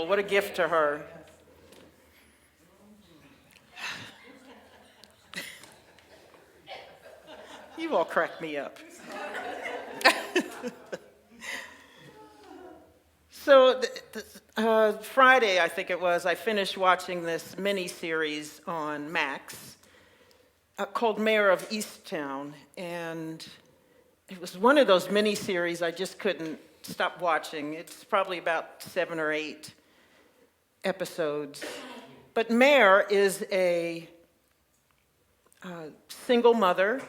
what a gift to her. You all crack me up. So Friday, I think it was, I finished watching this mini-series on Max called Mayor of Easttown. And it was one of those mini-series I just couldn't stop watching. It's probably about 7 or 8 episodes. But Mayor is a single mother,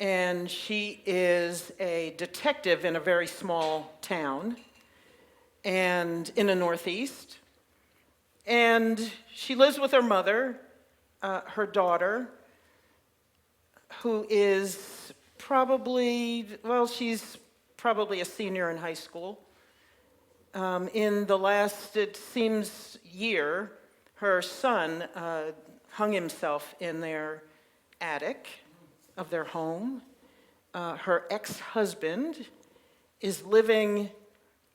and she is a detective in a very small town and in the Northeast. And she lives with her mother, her daughter, who is she's probably a senior in high school. In the last, it seems, year, her son hung himself in their attic of their home. Her ex-husband is living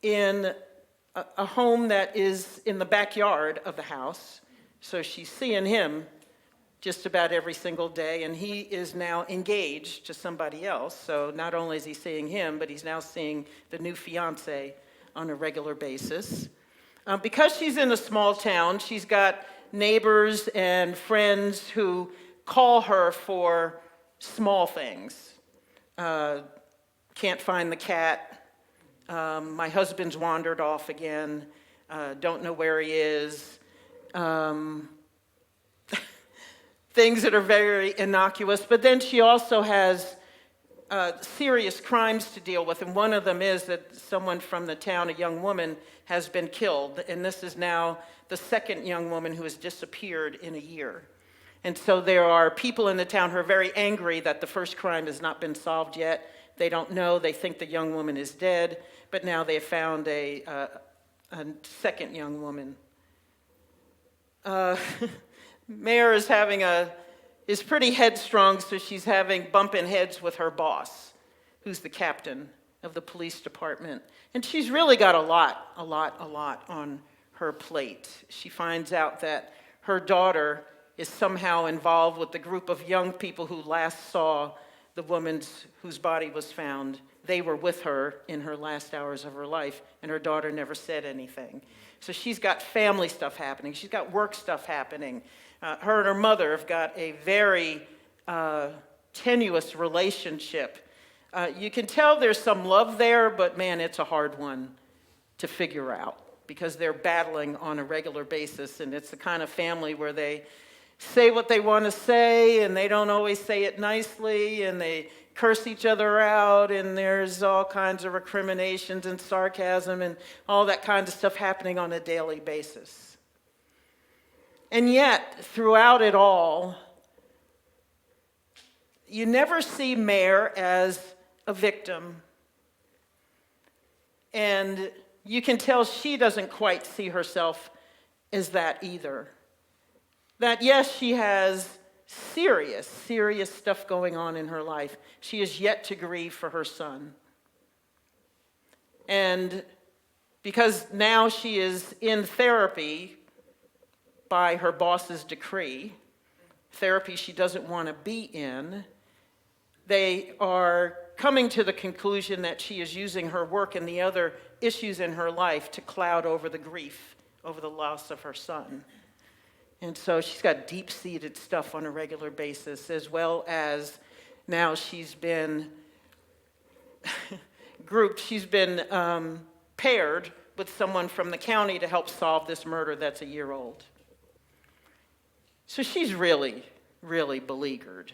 in a home that is in the backyard of the house, so she's seeing him just about every single day, and he is now engaged to somebody else. So not only is he seeing him, but he's now seeing the new fiance on a regular basis. Because she's in a small town, she's got neighbors and friends who call her for small things. Can't find the cat. My husband's wandered off again. Don't know where he is. Things that are very innocuous. But then she also has serious crimes to deal with. And one of them is that someone from the town, a young woman, has been killed. And this is now the second young woman who has disappeared in a year. And so there are people in the town who are very angry that the first crime has not been solved yet. They don't know. They think the young woman is dead. But now they have found a second young woman. Mayor is pretty headstrong, so she's having bumping heads with her boss, who's the captain of the police department. And she's really got a lot on her plate. She finds out that her daughter is somehow involved with the group of young people who last saw the woman whose body was found. They were with her in her last hours of her life, and her daughter never said anything. So she's got family stuff happening. She's got work stuff happening. Her and her mother have got a very tenuous relationship. You can tell there's some love there, but man, it's a hard one to figure out because they're battling on a regular basis, and it's the kind of family where they say what they want to say, and they don't always say it nicely, and they curse each other out, and there's all kinds of recriminations and sarcasm and all that kind of stuff happening on a daily basis. And yet, throughout it all, you never see Mayor as a victim. And you can tell she doesn't quite see herself as that either. That yes, she has serious stuff going on in her life. She is yet to grieve for her son. And because now she is in therapy by her boss's decree, therapy she doesn't want to be in, they are coming to the conclusion that she is using her work and the other issues in her life to cloud over the grief over the loss of her son. And so she's got deep-seated stuff on a regular basis, as well as now she's been grouped, she's been paired with someone from the county to help solve this murder that's a year old. So she's really beleaguered.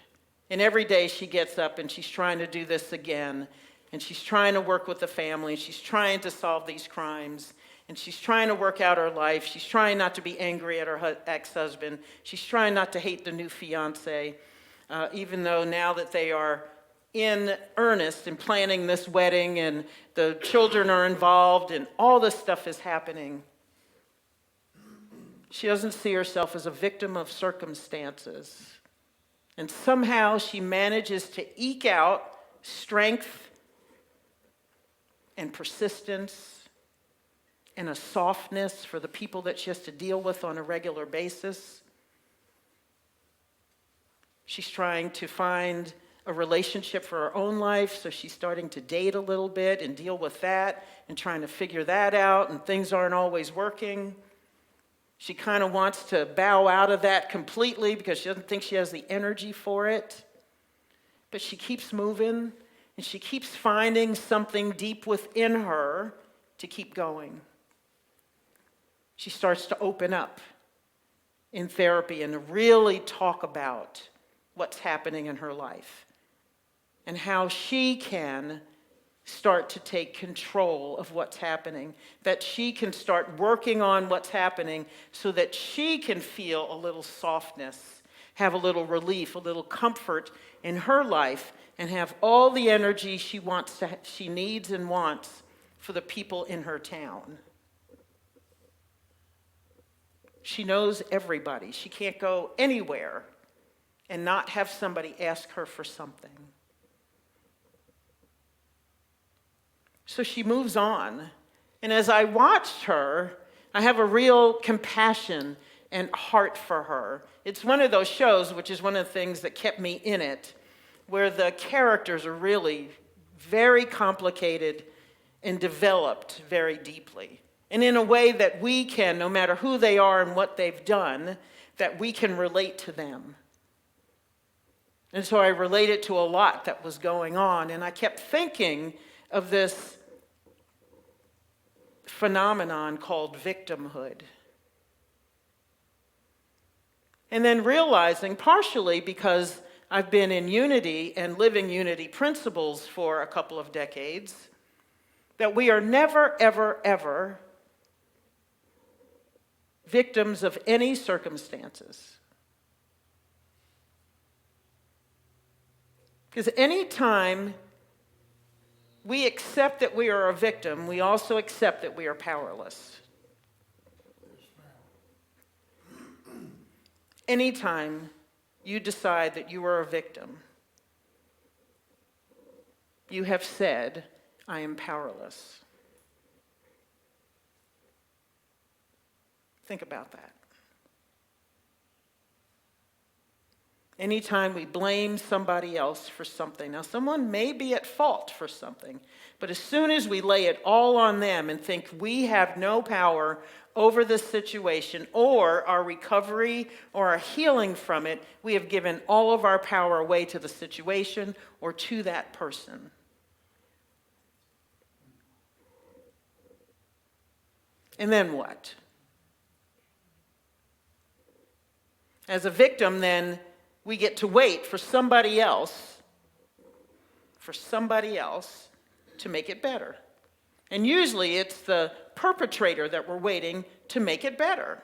And every day she gets up and she's trying to do this again, and she's trying to work with the family, and she's trying to solve these crimes. And she's trying to work out her life. She's trying not to be angry at her ex-husband. She's trying not to hate the new fiance, even though now that they are in earnest in planning this wedding and the children are involved and all this stuff is happening, she doesn't see herself as a victim of circumstances. And somehow she manages to eke out strength and persistence and a softness for the people that she has to deal with on a regular basis. She's trying to find a relationship for her own life, so she's starting to date a little bit and deal with that and trying to figure that out, and things aren't always working. She kind of wants to bow out of that completely because she doesn't think she has the energy for it. But she keeps moving, and she keeps finding something deep within her to keep going. She starts to open up in therapy and really talk about what's happening in her life and how she can start to take control of what's happening, that she can start working on what's happening so that she can feel a little softness, have a little relief, a little comfort in her life, and have all the energy she needs and wants for the people in her town. She knows everybody. She can't go anywhere and not have somebody ask her for something. So she moves on. And as I watched her, I have a real compassion and heart for her. It's one of those shows, which is one of the things that kept me in it, where the characters are really very complicated and developed very deeply. And in a way that we can, no matter who they are and what they've done, that we can relate to them. And so I related to a lot that was going on, and I kept thinking of this phenomenon called victimhood. And then realizing, partially because I've been in Unity and living Unity principles for a couple of decades, that we are never, ever, ever victims of any circumstances. Because any time we accept that we are a victim, we also accept that we are powerless. Anytime you decide that you are a victim, you have said, I am powerless. Think about that. Anytime we blame somebody else for something. Now, someone may be at fault for something, but as soon as we lay it all on them and think we have no power over this situation or our recovery or our healing from it, we have given all of our power away to the situation or to that person. And then what? As a victim, then, we get to wait for somebody else to make it better. And usually it's the perpetrator that we're waiting to make it better.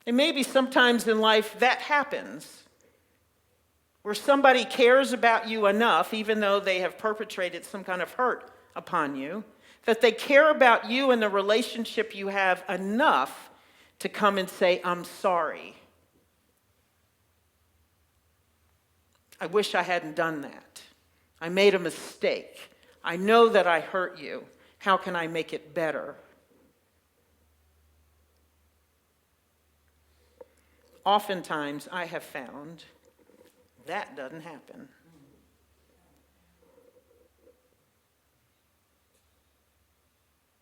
And maybe sometimes in life that happens, where somebody cares about you enough, even though they have perpetrated some kind of hurt upon you, that they care about you and the relationship you have enough to come and say, I'm sorry. I wish I hadn't done that. I made a mistake. I know that I hurt you. How can I make it better? Oftentimes, I have found that doesn't happen.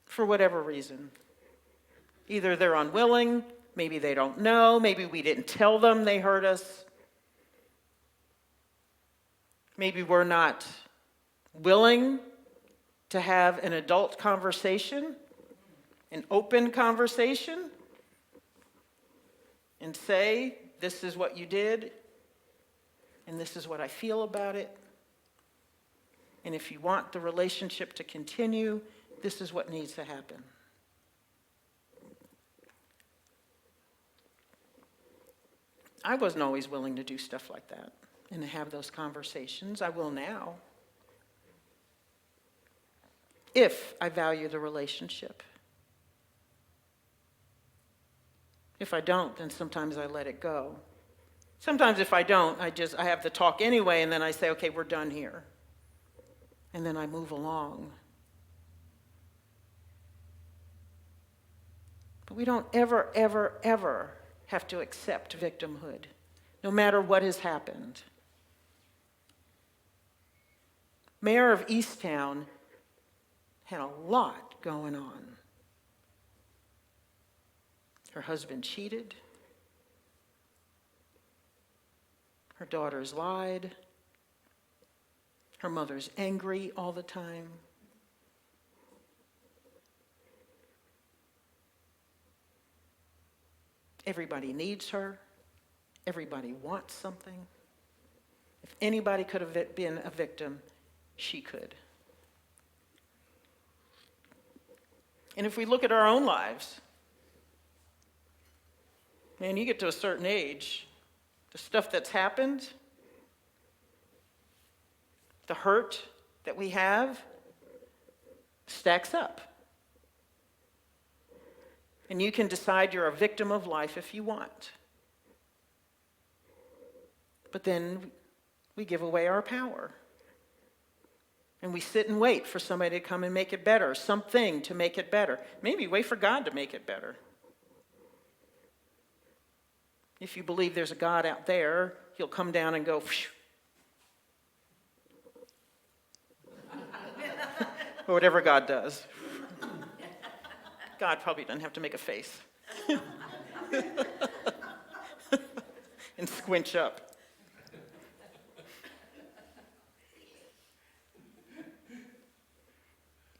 For whatever reason. Either they're unwilling, maybe they don't know, maybe we didn't tell them they hurt us. Maybe we're not willing to have an adult conversation, an open conversation, and say, this is what you did, and this is what I feel about it. And if you want the relationship to continue, this is what needs to happen. I wasn't always willing to do stuff like that and to have those conversations. I will now. If I value the relationship. If I don't, then sometimes I let it go. Sometimes if I don't, I have the talk anyway, and then I say, okay, we're done here. and then I move along. But we don't ever, ever, ever have to accept victimhood, no matter what has happened. Mayor of Easttown had a lot going on. Her husband cheated. Her daughters lied. Her mother's angry all the time. Everybody needs her. Everybody wants something. If anybody could have been a victim, she could. And if we look at our own lives, man, you get to a certain age, the stuff that's happened, the hurt that we have, stacks up. And you can decide you're a victim of life if you want. But then we give away our power. And we sit and wait for somebody to come and make it better, something to make it better. Maybe wait for God to make it better. If you believe there's a God out there, he'll come down and go, phew. Or whatever God does. God probably doesn't have to make a face. And squinch up.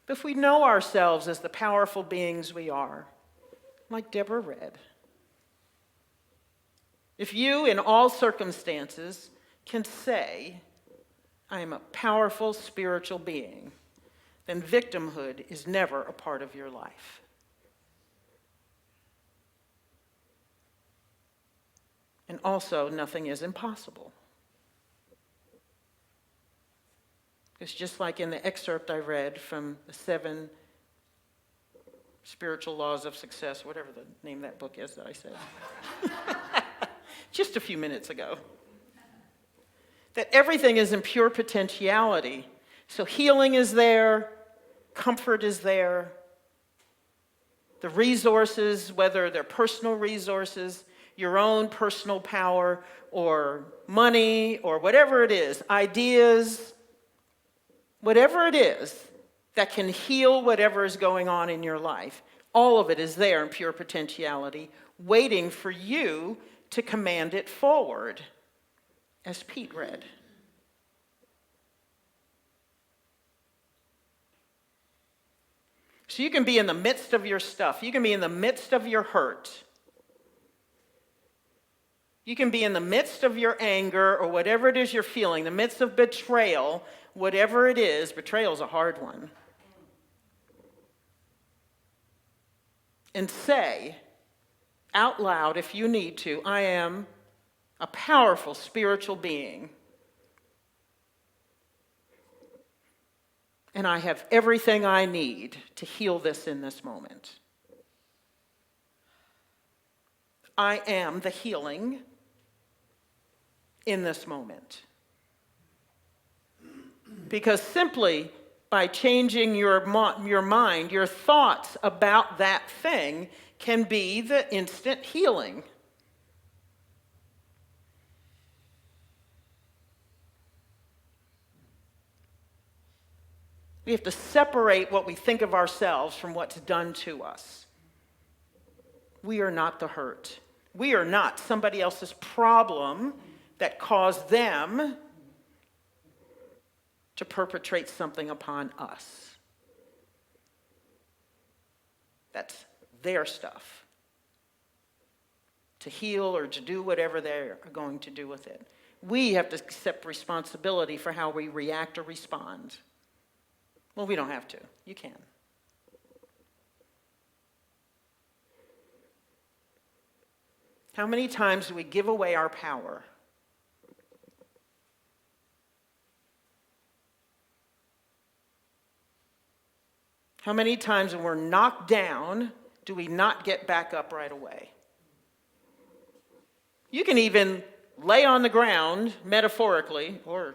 But if we know ourselves as the powerful beings we are, like Deborah read, if you, in all circumstances, can say, I am a powerful spiritual being, then victimhood is never a part of your life. And also, nothing is impossible. It's just like in the excerpt I read from the 7 Spiritual Laws of Success, whatever the name of that book is that I said. Just a few minutes ago. That everything is in pure potentiality. So healing is there, comfort is there, the resources, whether they're personal resources, your own personal power, or money, or whatever it is, ideas, whatever it is that can heal whatever is going on in your life, all of it is there in pure potentiality, waiting for you to command it forward, as Pete read. So you can be in the midst of your stuff. You can be in the midst of your hurt. You can be in the midst of your anger or whatever it is you're feeling, the midst of betrayal, whatever it is. Betrayal is a hard one. And say out loud, if you need to, I am a powerful spiritual being. And I have everything I need to heal this in this moment. I am the healing in this moment. Because simply by changing your mind, your thoughts about that thing can be the instant healing. We have to separate what we think of ourselves from what's done to us. We are not the hurt. We are not somebody else's problem that caused them to perpetrate something upon us. That's their stuff. To heal or to do whatever they're going to do with it. We have to accept responsibility for how we react or respond. Well, we don't have to. You can. How many times do we give away our power? How many times when we're knocked down do we not get back up right away? You can even lay on the ground, metaphorically, or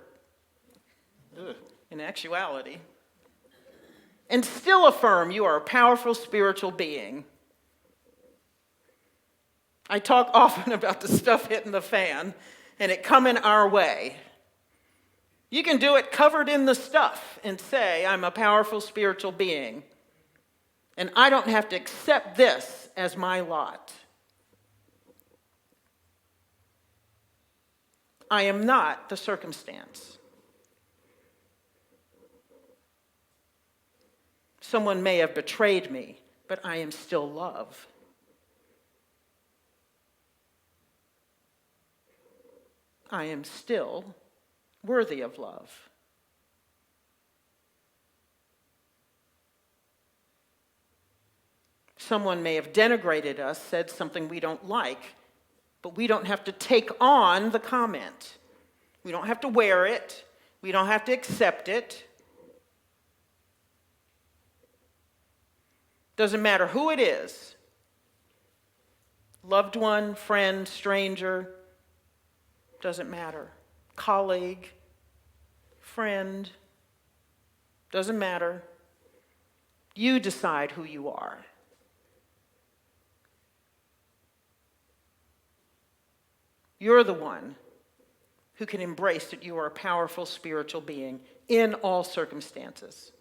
in actuality, and still affirm you are a powerful spiritual being. I talk often about the stuff hitting the fan and it coming our way. You can do it covered in the stuff and say, I'm a powerful spiritual being, and I don't have to accept this as my lot. I am not the circumstance. Someone may have betrayed me, but I am still love. I am still worthy of love. Someone may have denigrated us, said something we don't like, but we don't have to take on the comment. We don't have to wear it. We don't have to accept it. Doesn't matter who it is. Loved one, friend, stranger, doesn't matter. Colleague, friend, doesn't matter. You decide who you are. You're the one who can embrace that you are a powerful spiritual being in all circumstances.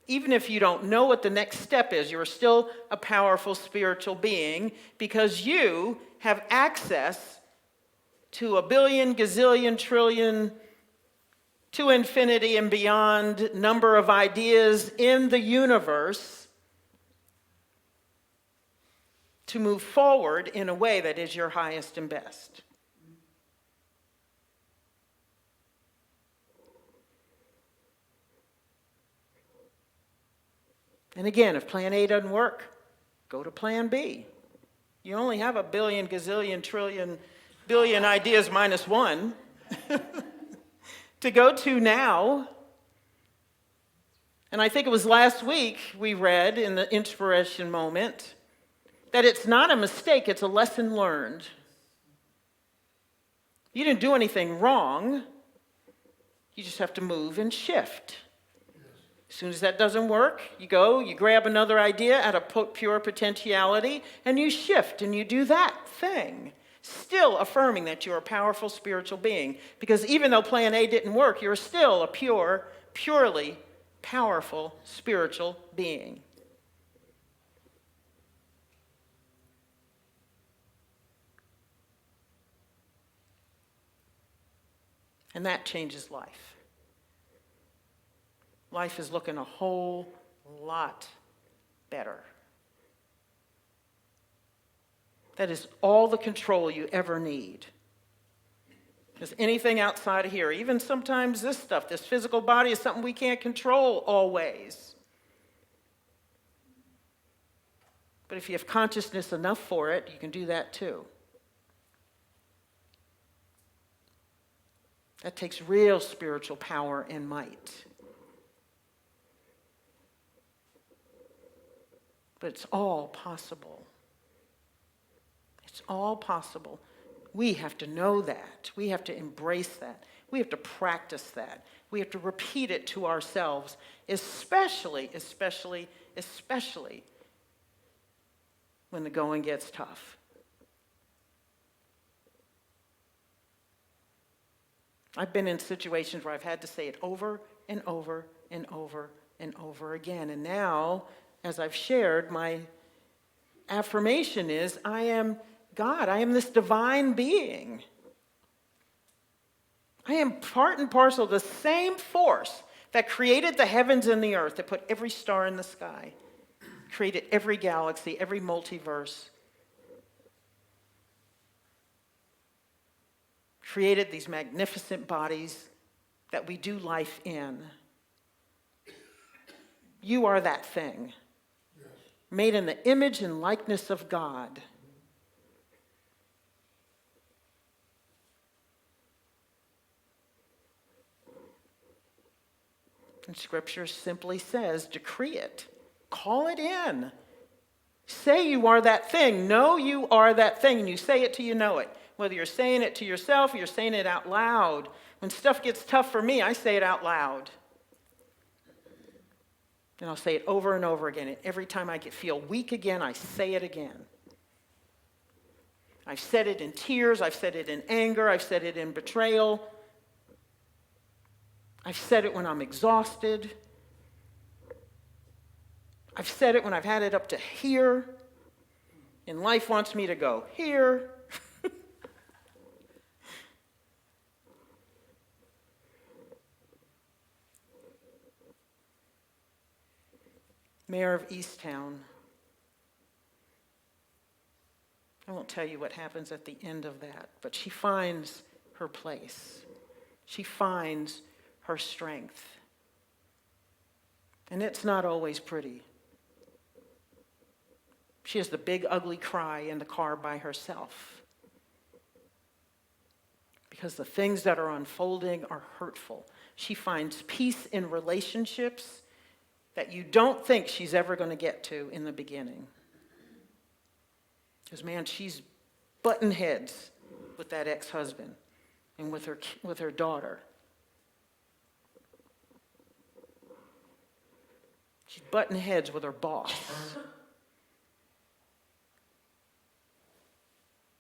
Even if you don't know what the next step is, you're still a powerful spiritual being because you have access to a billion, gazillion, trillion, to infinity and beyond number of ideas in the universe to move forward in a way that is your highest and best. And again, if plan A doesn't work, go to plan B. You only have a billion, gazillion, trillion, billion ideas minus one to go to now. And I think it was last week we read in the inspiration moment that it's not a mistake, it's a lesson learned. You didn't do anything wrong. You just have to move and shift. As soon as that doesn't work, you go, you grab another idea out of pure potentiality, and you shift and you do that thing. Still affirming that you're a powerful spiritual being. Because even though plan A didn't work, you're still a purely powerful spiritual being. And that changes life. Life is looking a whole lot better. That is all the control you ever need. Because anything outside of here, even sometimes this stuff, this physical body is something we can't control always. But if you have consciousness enough for it, you can do that too. That takes real spiritual power and might. But it's all possible. It's all possible. We have to know that. We have to embrace that. We have to practice that. We have to repeat it to ourselves, especially when the going gets tough. I've been in situations where I've had to say it over and over and over and over again. And now, as I've shared, my affirmation is, I am God. I am this divine being. I am part and parcel of the same force that created the heavens and the earth, that put every star in the sky, created every galaxy, every multiverse, created these magnificent bodies that we do life in. You are that thing, made in the image and likeness of God. And Scripture simply says, decree it. Call it in. Say you are that thing. Know you are that thing. And you say it till you know it. Whether you're saying it to yourself or you're saying it out loud. When stuff gets tough for me, I say it out loud. And I'll say it over and over again. And every time I feel weak again, I say it again. I've said it in tears. I've said it in anger. I've said it in betrayal. I've said it when I'm exhausted. I've said it when I've had it up to here. And life wants me to go here. Mayor of Easttown. I won't tell you what happens at the end of that, but she finds her place. She finds her strength. And it's not always pretty. She has the big ugly cry in the car by herself. Because the things that are unfolding are hurtful. She finds peace in relationships that you don't think she's ever going to get to in the beginning. Because, man, she's butting heads with that ex-husband and with her daughter. She's butting heads with her boss.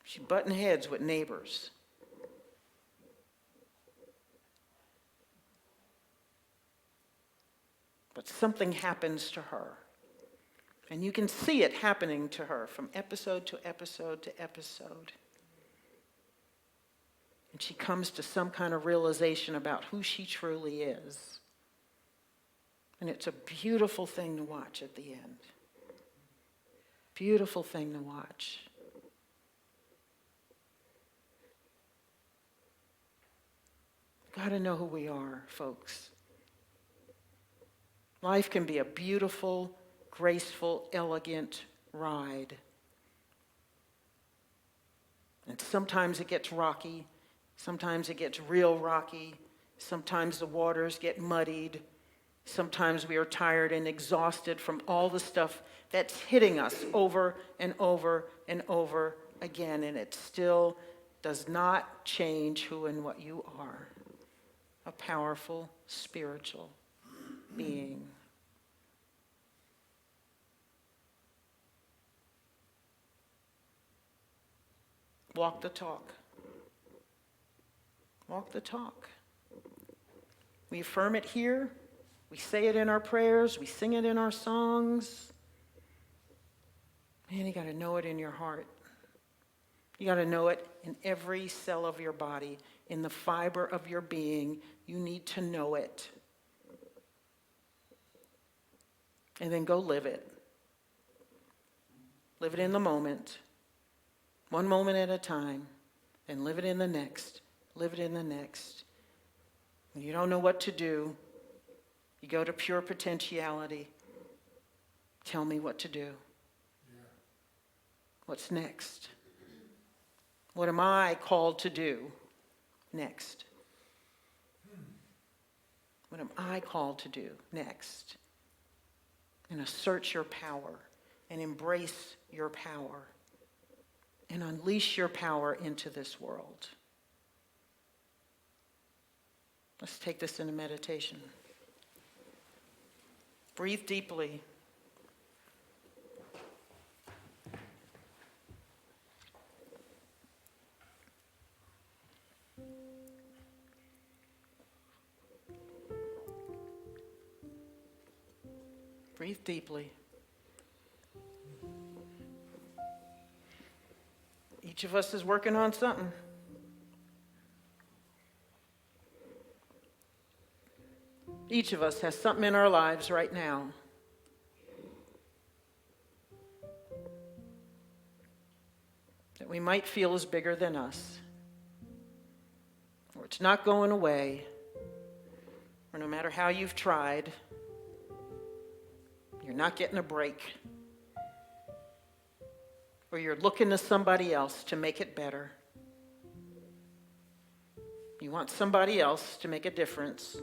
She's butting heads with neighbors. But something happens to her. And you can see it happening to her from episode to episode to episode. And she comes to some kind of realization about who she truly is. And it's a beautiful thing to watch at the end. Beautiful thing to watch. Got to know who we are, folks. Life can be a beautiful, graceful, elegant ride. And sometimes it gets rocky. Sometimes it gets real rocky. Sometimes the waters get muddied. Sometimes we are tired and exhausted from all the stuff that's hitting us over and over and over again. And it still does not change who and what you are. A powerful, spiritual being. Walk the talk. Walk the talk. We affirm it here. We say it in our prayers. We sing it in our songs. Man, you got to know it in your heart. You got to know it in every cell of your body, in the fiber of your being. You need to know it. And then go live it. Live it in the moment. One moment at a time. And live it in the next. Live it in the next. When you don't know what to do, you go to pure potentiality. Tell me what to do. Yeah. What's next? What am I called to do next? What am I called to do next? And assert your power and embrace your power and unleash your power into this world. Let's take this into meditation. Breathe deeply. Breathe deeply. Each of us is working on something. Each of us has something in our lives right now that we might feel is bigger than us, or it's not going away, or no matter how you've tried, you're not getting a break, or you're looking to somebody else to make it better. You want somebody else to make a difference.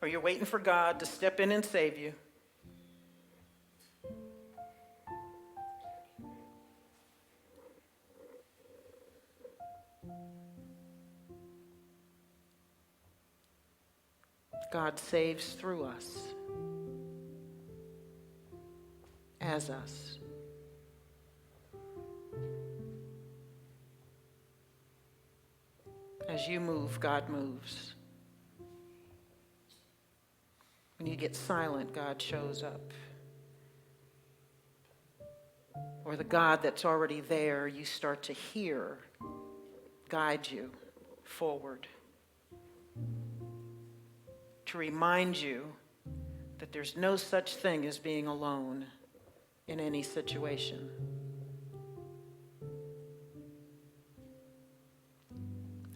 Or you're waiting for God to step in and save you. God saves through us, as us. As you move, God moves. When you get silent, God shows up. Or the God that's already there, you start to hear, guide you forward. To remind you that there's no such thing as being alone in any situation.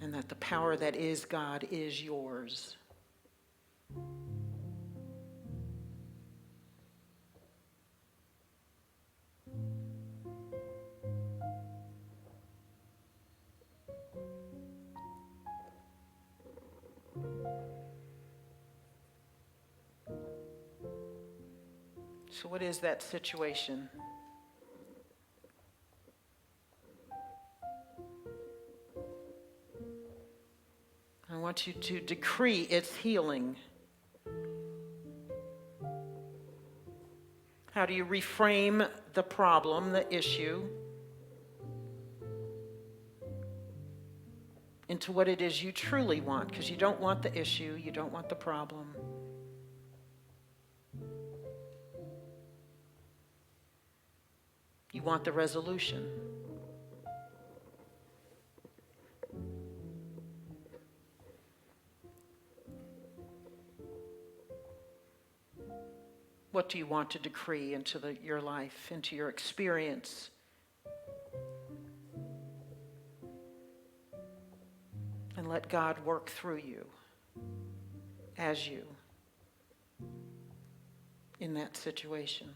And that the power that is God is yours. So what is that situation? I want you to decree its healing. How do you reframe the problem, the issue, into what it is you truly want? Because you don't want the issue, you don't want the problem. You want the resolution. What do you want to decree into your life, into your experience? And let God work through you, as you, in that situation.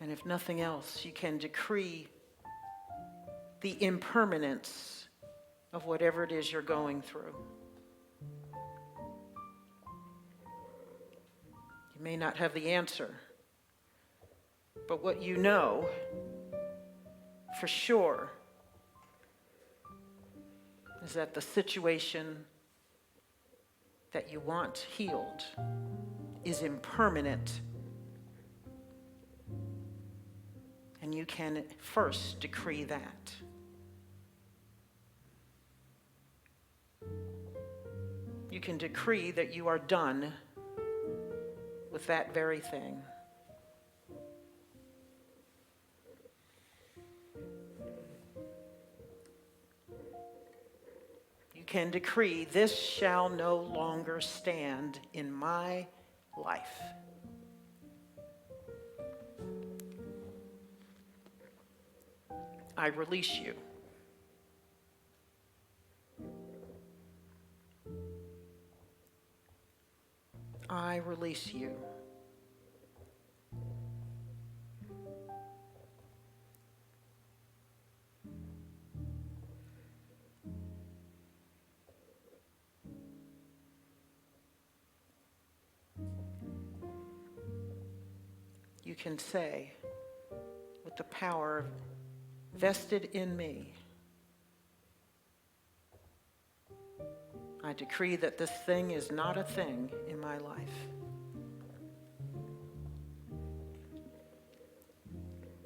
And if nothing else, you can decree the impermanence of whatever it is you're going through. You may not have the answer, but what you know for sure is that the situation that you want healed is impermanent. And you can first decree that. You can decree that you are done with that very thing. You can decree, this shall no longer stand in my life. I release you. I release you. You can say, with the power vested in me, I decree that this thing is not a thing in my life.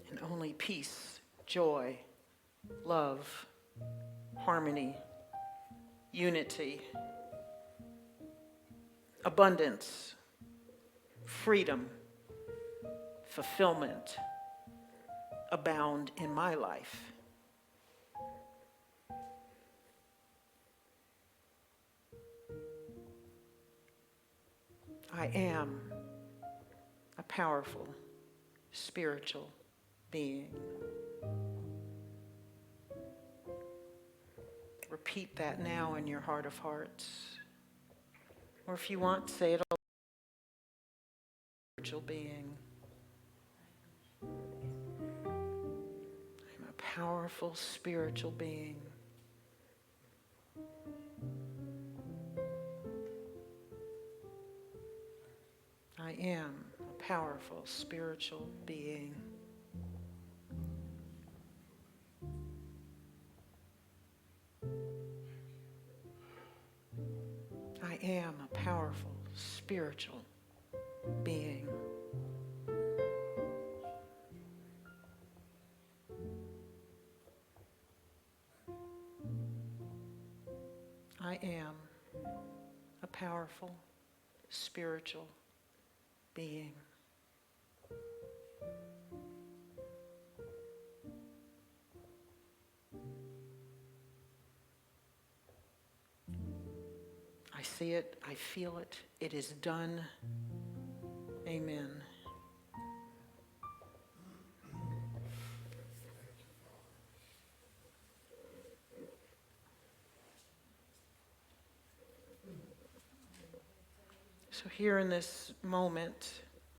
And only peace, joy, love, harmony, unity, abundance, freedom, fulfillment abound in my life. I am a powerful spiritual being. Repeat that now in your heart of hearts. Or if you want, say it aloud. Spiritual being. I'm a powerful spiritual being. I am a powerful spiritual being. I am a powerful spiritual being. I am a powerful spiritual being. I see it, I feel it, it is done. Amen. So here in this moment,